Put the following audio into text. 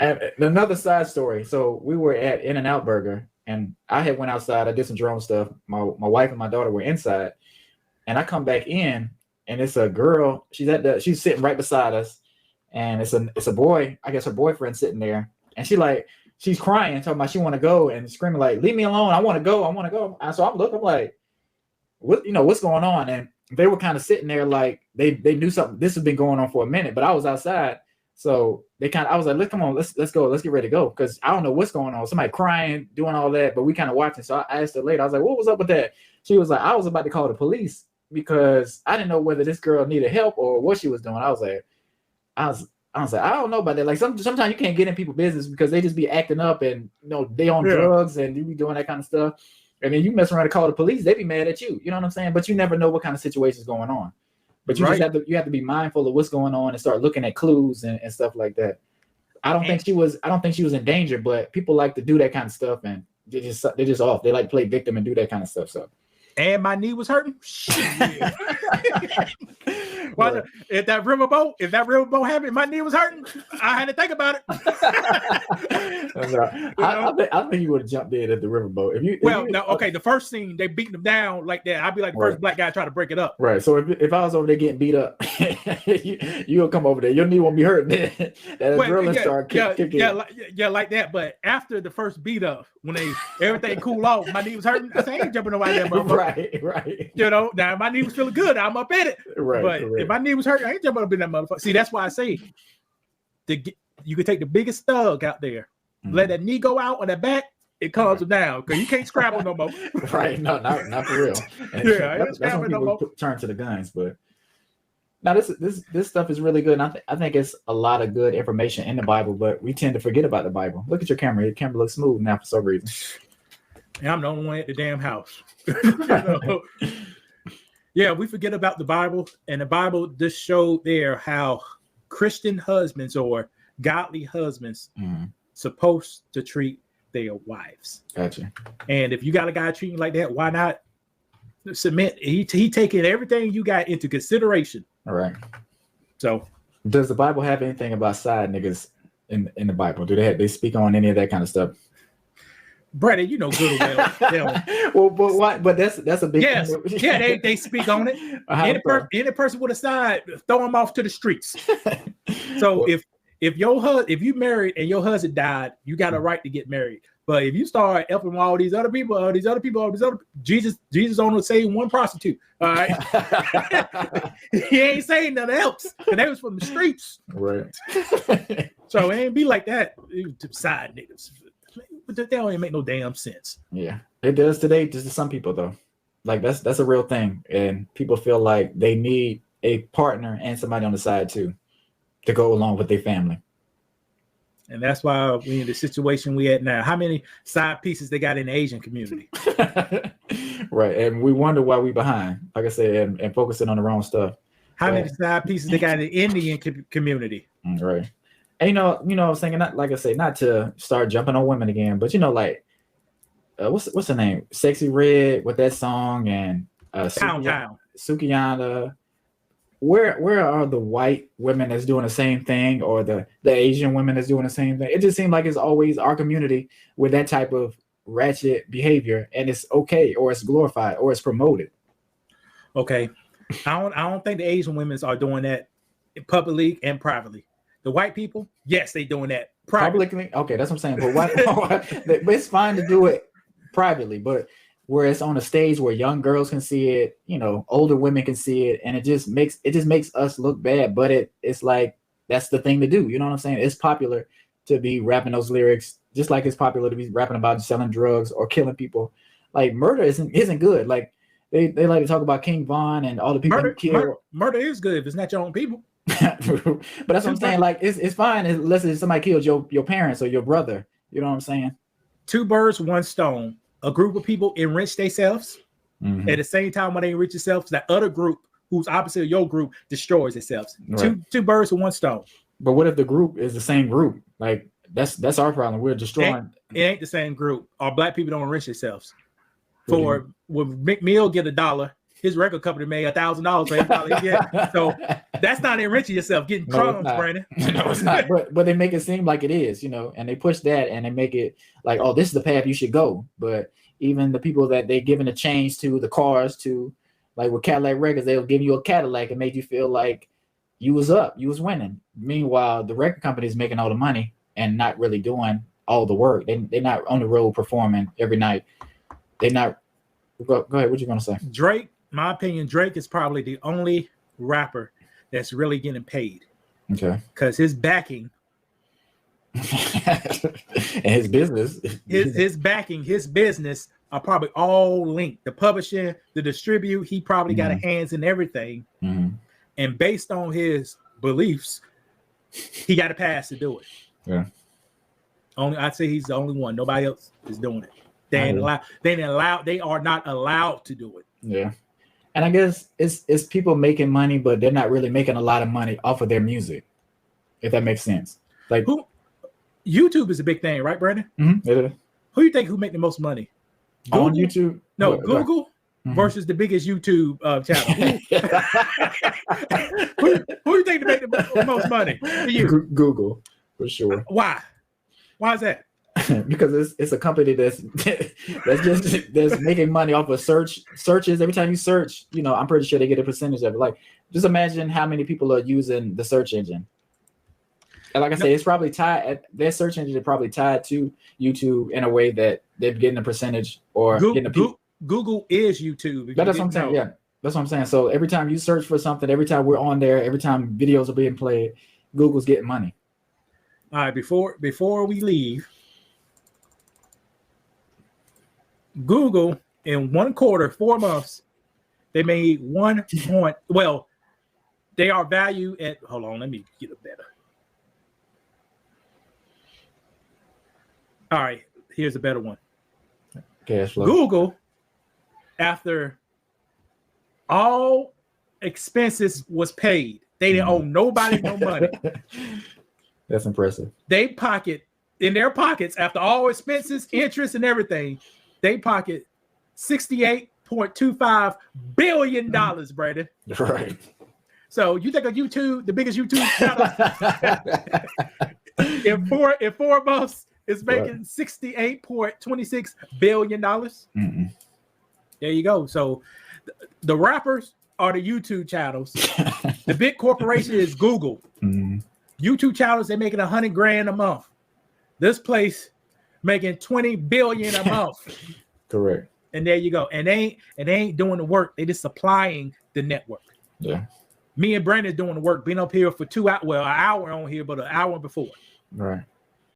And another side story. So we were at In-N-Out Burger, and I had went outside. I did some drone stuff. My wife and my daughter were inside, and I come back in, and it's a girl. She's sitting right beside us, and it's a boy. I guess her boyfriend sitting there, and she's crying, talking about she want to go and screaming like, "Leave me alone! I want to go! I want to go!" And so I'm looking, I'm like, what's going on? And they were kind of sitting there like they knew something. This has been going on for a minute, but I was outside. So I was like, come on, let's go, let's get ready to go. Cause I don't know what's going on. Somebody crying, doing all that, but we kind of watching. So I asked her later, I was like, what was up with that? She was like, I was about to call the police because I didn't know whether this girl needed help or what she was doing. I was like, I don't know about that. Like sometimes you can't get in people's business because they just be acting up and they on drugs and you be doing that kind of stuff. And then you mess around and call the police, they be mad at you. You know what I'm saying? But you never know what kind of situation is going on. But you just have to be mindful of what's going on and start looking at clues and stuff like that. I don't think she was in danger, but people like to do that kind of stuff and they're just off. They like to play victim and do that kind of stuff. So and my knee was hurting. Shit. Well, if that riverboat happened, my knee was hurting. I had to think about it. I think you would have jumped in at the riverboat. The first scene they beating them down like that. I'd be like the first black guy trying to break it up. Right. So if I was over there getting beat up, you'll come over there. Your knee won't be hurting. That adrenaline start kicking. Like that. But after the first beat up, when everything cool off, my knee was hurting. I said, I ain't jumping over that motherfucker. Right. Now my knee was feeling good. I'm up at it. Right. But if my knee was hurt, I ain't jumping up in that motherfucker. See, that's why I say you can take the biggest thug out there, let that knee go out on that back, it calms them down because you can't scrabble no more. Right? No, not for real. That's when people turn to the guns. But now this stuff is really good. And I think it's a lot of good information in the Bible, but we tend to forget about the Bible. Look at your camera. Your camera looks smooth now for some reason. And I'm the only one at the damn house. Yeah, we forget about the Bible, and the Bible just showed there how Christian husbands or godly husbands supposed to treat their wives. Gotcha. And if you got a guy treating like that, why not submit? He taking everything you got into consideration. All right. So, does the Bible have anything about side niggas in the Bible? Do they speak on any of that kind of stuff? Brady, you know good well. Well, but why? But that's a big thing. Yeah, they speak on it. Any person with a side, throw them off to the streets. So if you married and your husband died, you got a right to get married. But if you start helping all these other people, Jesus only saved one prostitute. All right, he ain't saying nothing else. And they was from the streets, right? So it ain't be like that. Side niggas. But that don't even make no damn sense. Yeah, it does today. Just to some people, though, like that's a real thing, and people feel like they need a partner and somebody on the side too to go along with their family. And that's why we in the situation we at now. How many side pieces they got in the Asian community? Right, and we wonder why we behind. Like I said, and focusing on the wrong stuff. How many side pieces they got in the Indian community? Right. And I was thinking, not like I say, not to start jumping on women again, but like, what's her name? Sexy Red with that song and Sukiyana. Where are the white women that's doing the same thing, or the Asian women that's doing the same thing? It just seems like it's always our community with that type of ratchet behavior, and it's okay, or it's glorified, or it's promoted. Okay, I don't think the Asian women are doing that publicly and privately. The white people, yes, they doing that publicly. Okay, that's what I'm saying. But it's fine to do it privately, but where it's on a stage where young girls can see it, older women can see it, and it just makes us look bad. But it's like that's the thing to do. You know what I'm saying? It's popular to be rapping those lyrics, just like it's popular to be rapping about selling drugs or killing people. Like murder isn't good. Like they like to talk about King Von and all the people who killed. Murder is good if it's not your own people. But that's what I'm saying. Like it's fine unless somebody kills your parents or your brother. You know what I'm saying? Two birds, one stone. A group of people enrich themselves at the same time when they enrich themselves, that other group who's opposite of your group destroys itself. Right. Two birds with one stone. But what if the group is the same group? Like that's our problem. We're destroying. It ain't the same group. Our black people don't enrich themselves. When McMill get $1, his record company made $1,000, so he probably get. So that's not enriching yourself, getting crumbs, Brandon. No, it's not. But they make it seem like it is, and they push that and they make it like, oh, this is the path you should go. But even the people that they're giving the change to, the cars to, like with Cadillac Records, they'll give you a Cadillac and make you feel like you was up, you was winning. Meanwhile, the record company is making all the money and not really doing all the work. They're not on the road performing every night. They're not. Go ahead. What you gonna say? Drake, my opinion, Drake is probably the only rapper that's really getting paid. Okay. Because his backing and his business, his backing, his business are probably all linked. The publishing, the distribute, he probably got a hands in everything. And based on his beliefs, he got a pass to do it. Yeah. I'd say he's the only one. Nobody else is doing it. They are not allowed to do it. Yeah. And I guess it's people making money, but they're not really making a lot of money off of their music, if that makes sense. Like YouTube is a big thing, right, Brandon? Mm-hmm. It is. Who do you think who make the most money? Google? On YouTube? No, Google versus the biggest YouTube channel. Who do you think to make the most money? For you? Google, for sure. Why? Why is that? Because it's a company that's making money off of searches. Every time you search, I'm pretty sure they get a percentage of it. Like, just imagine how many people are using the search engine. And like I said, it's probably tied. Their search engine is probably tied to YouTube in a way that they're getting a percentage or getting a piece. Google is YouTube. That's what I'm saying. Yeah, that's what I'm saying. So every time you search for something, every time we're on there, every time videos are being played, Google's getting money. All right, before we leave, Google in 1 quarter, 4 months, they made they are valued at, hold on, let me get it better. All right, here's a better one. Cash flow. Google, after all expenses was paid, they didn't owe nobody no money. That's impressive. They in their pockets, after all expenses, interest, and everything, they pocket $68.25 billion, Brandon. Right. So you think of YouTube, the biggest YouTube channel, in 4 months, is making $68.26 billion. There you go. So the rappers are the YouTube channels. The big corporation is Google. YouTube channels, they're making $100,000 a month. This place making $20 billion a month. Correct. And there you go. And they ain't doing the work. They just supplying the network. Yeah. Me and Brandon doing the work, being up here for 2 hours. Well, an hour on here, but an hour before. Right.